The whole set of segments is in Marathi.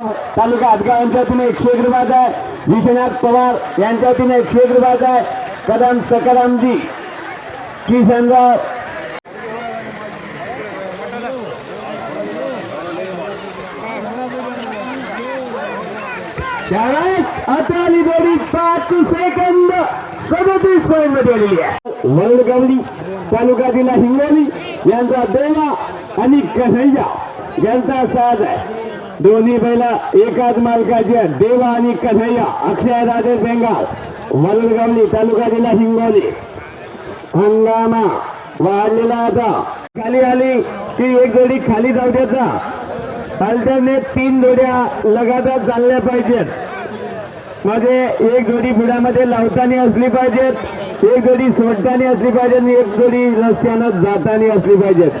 तालुका हदगाव यांच्या वतीने 101 रुपयाचा आहे. विश्वनाथ पवार यांच्या वतीने 101 रुपयाचा आहे. कदम सकारामजी किशनराव अताली जोडी 5 सेकंद 37 पॉईंट मध्ये आलेली आहे. वरळगावली तालुका जिल्हा हिंगोली यांचा देवा आणि कन्हैया यांचा साज आहे. दोन्ही बैला एकाच मालकाचे देवा आणि कन्हैया अक्षय राजे बेंगाल वरळगावली तालुका जिल्हा हिंगोली. हंगामा वाढलेला आता खाली आली की एक जोडी खाली जाऊ द्यायचा. अल्टरनेट 3 जोड्या लगातार चालल्या पाहिजेत. मध्ये एक जोडी बुडामध्ये लावताना असली पाहिजेत, एक जोडी सोडताना असली पाहिजे आणि एक जोडी रस्त्यानं जाताना असली पाहिजेत.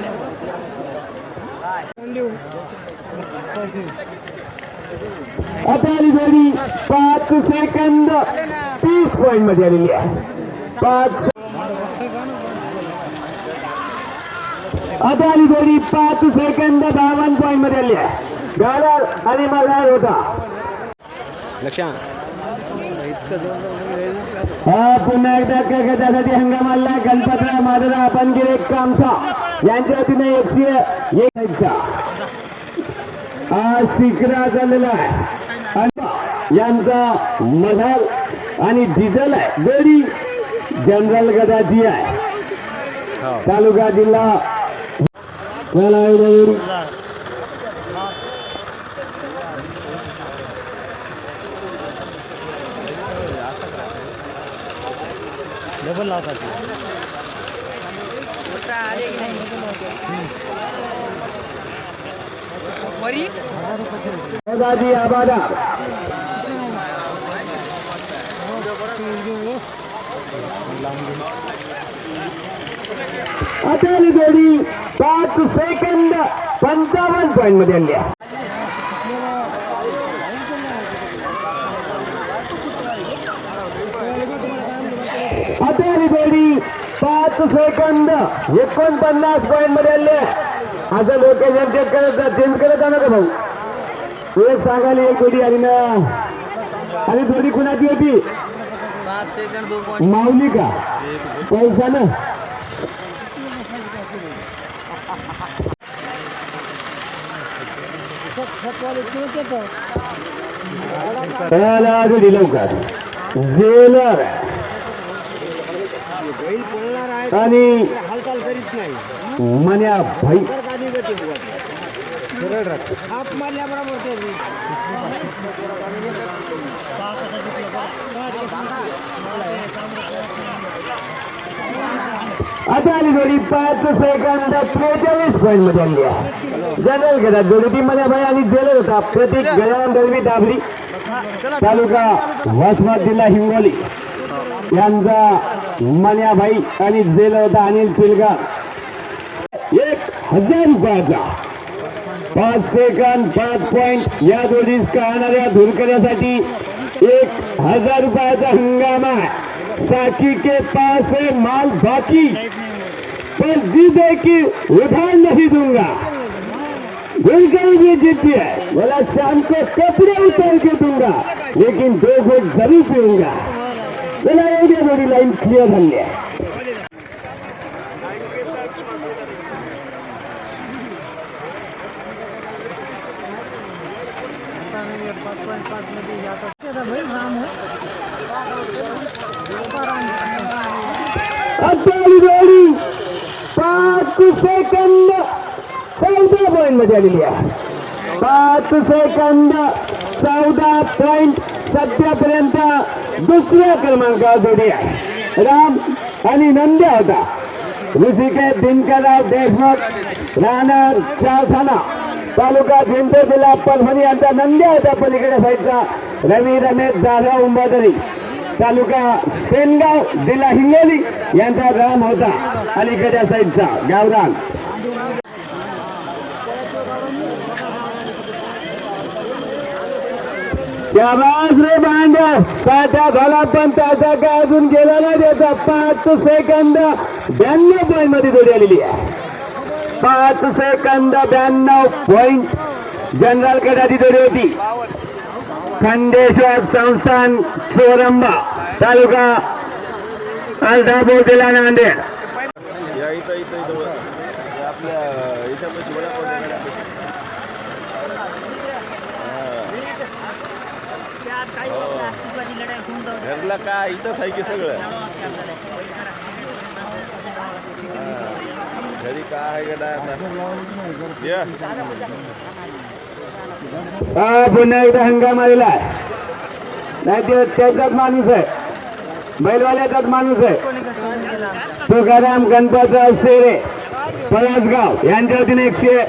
आता ही जोडी 5 सेकंद 30 पॉईंट मध्ये आलेली आहे. 5 आता ही जोडी 5 सेकंद 52 पॉईंट मध्ये आली आहे. गाडर आणि मल्हार होता. हा पुन्हा एकदा त्यासाठी हंगामाला गणपतराव माधवराव आपणगिरे कामसा यांच्या वतीने 101 आज शिकरा झालेला आहे. यांचा मधार आणि डिझेल आहे. जोडी जनरल गदाची आहे. तालुका जिल्हा डबल लावतात आबादा आता जोडी 5 सेकंद 55 पॉईंट मध्ये आली आहे. आता जोडी 5 सेकंद 49 पॉईंट मध्ये आले. असं लोकेशन चेक करत चेंज करत जा नका भाऊ. एक सांगायला एक जोडी आली ना. आणि जोडी कुणाची होती? माऊली का पैसा ना. जोडी लवकर जेलर आणि हालचाल करीत नाही. मन्या भाई हात मारल्याबरोबर आता आली जोडी 5 सेकंद 43 पॉईंट मध्ये आली आहे. जनरल घेतात जोडी टीम मध्ये भाई आणि जेलर होता. प्रतीक गजानन दळवी दाबरी तालुका वसमत जिल्हा हिंगोली यांचा मन्याभाई आणि जेलर होता अनिल पिलगार. 1000 रुपयाचा 5 सेकंद 5 पॉईंट या जोडीस कळणाऱ्या धूर करण्यासाठी 1000 रुपयाचा हंगामा. साकी के पास है माल बाकी पर जीते की उधार नहीं दूंगा. बिल्कुल भी जीती है बोला शाम को कपड़े उतार के दूंगा लेकिन 2 घोट जरूर पीऊंगा. बोला एवढी जोडी लाईन क्लिअर झाली आहे. जोडी 5 सेकंद 14 पॉईंट मध्ये आलेली आहे. 5 सेकंद 14 पॉईंट सध्यापर्यंत दुसऱ्या क्रमांकावर जोडी आहे. राम आणि नंद्या होता. ऋषिकेश दिनकरराव देशमुख राहणार चावसाना तालुका जिंतूर जिल्हा परभणी यांचा नंद्या होता. पलीकडे साईडचा रवी रमेश जाधव उंबादरी तालुका सेनगाव जिल्हा हिंगोली यांचा राम होता. अलीकडच्या साईडचा गावरान. त्याबाज रे भांड्या तात्या झाला पण त्याचा काय अजून गेला नाही. त्याचा 5 सेकंद 92 पॉईंट मध्ये जोडी आलेली आहे. 5 सेकंद 92 पॉईंट जनरल गटाची जोडी होती खंडेश्वर संस्थान चोरंबा तालुका अर्धापूर जिल्हा नांदेड. या इथं आपल्या इथं घरला काय इथंच आहे की सगळं घरी काय आहे गडा पुन्हा एकदा हंगाम आलेला आहे. नाही ते त्याचाच माणूस आहे, बैलवाल्याचाच माणूस आहे. तुकाराम गणपतराव शेरे पळसगाव यांच्या वतीने 100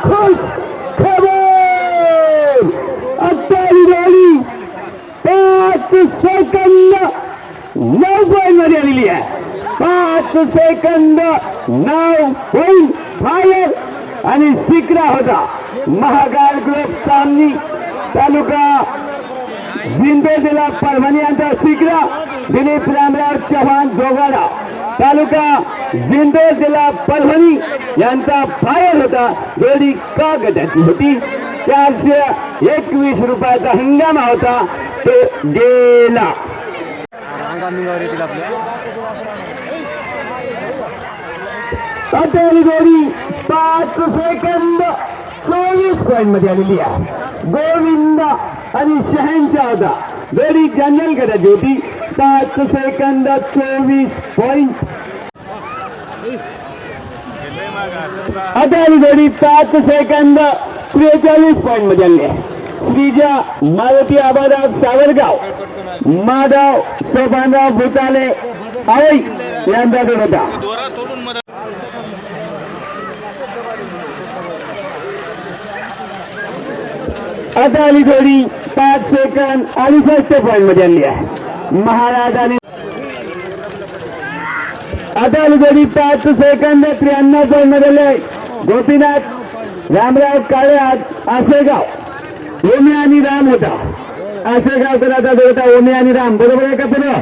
खुश खबर. 5 सेकंद 9 पॉइंट मध्ये आलेली आहे. 5 सेकंद 9 पॉइंट फायर आणि शिकरा होता महाकाल ग्रुप सामनी तालुका जिंदे जिल्हा परभणी यांचा शिकरा दिलीप रामराव चव्हाण जोगाडा तालुका जिंदे जिल्हा परभणी यांचा फायर होता. जोडी का गटाची होती. 421 रुपयाचा हंगामा होता तो गेला. अटेल जोडी 5 सेकंद 24 पॉइंट मध्ये आलेली आहे. गोविंद आणि शहनशाह होता. जोडी जनरल गटाची होती. 5 सेकंद 24 पॉइंट. अटेल जोडी 5 सेकंद 43 पॉइंट मध्ये आली आहे. श्रीजा मारुती आबादाब सावरगाव माधव सोपानराव भुताले आवई यांचा जोड होता. आता आली जोडी 5 सेकंद 68 पॉइंट मध्ये आली आहे. महाराज आणि आता आली जोडी 5 सेकंद 93 पॉइंट मध्ये आले. गोपीनाथ रामराव काळे आसेगाव ओमे आणि राम होता. आसेगाव तर आता जोडता ओमे आणि राम बरोबर आहे का पुढं.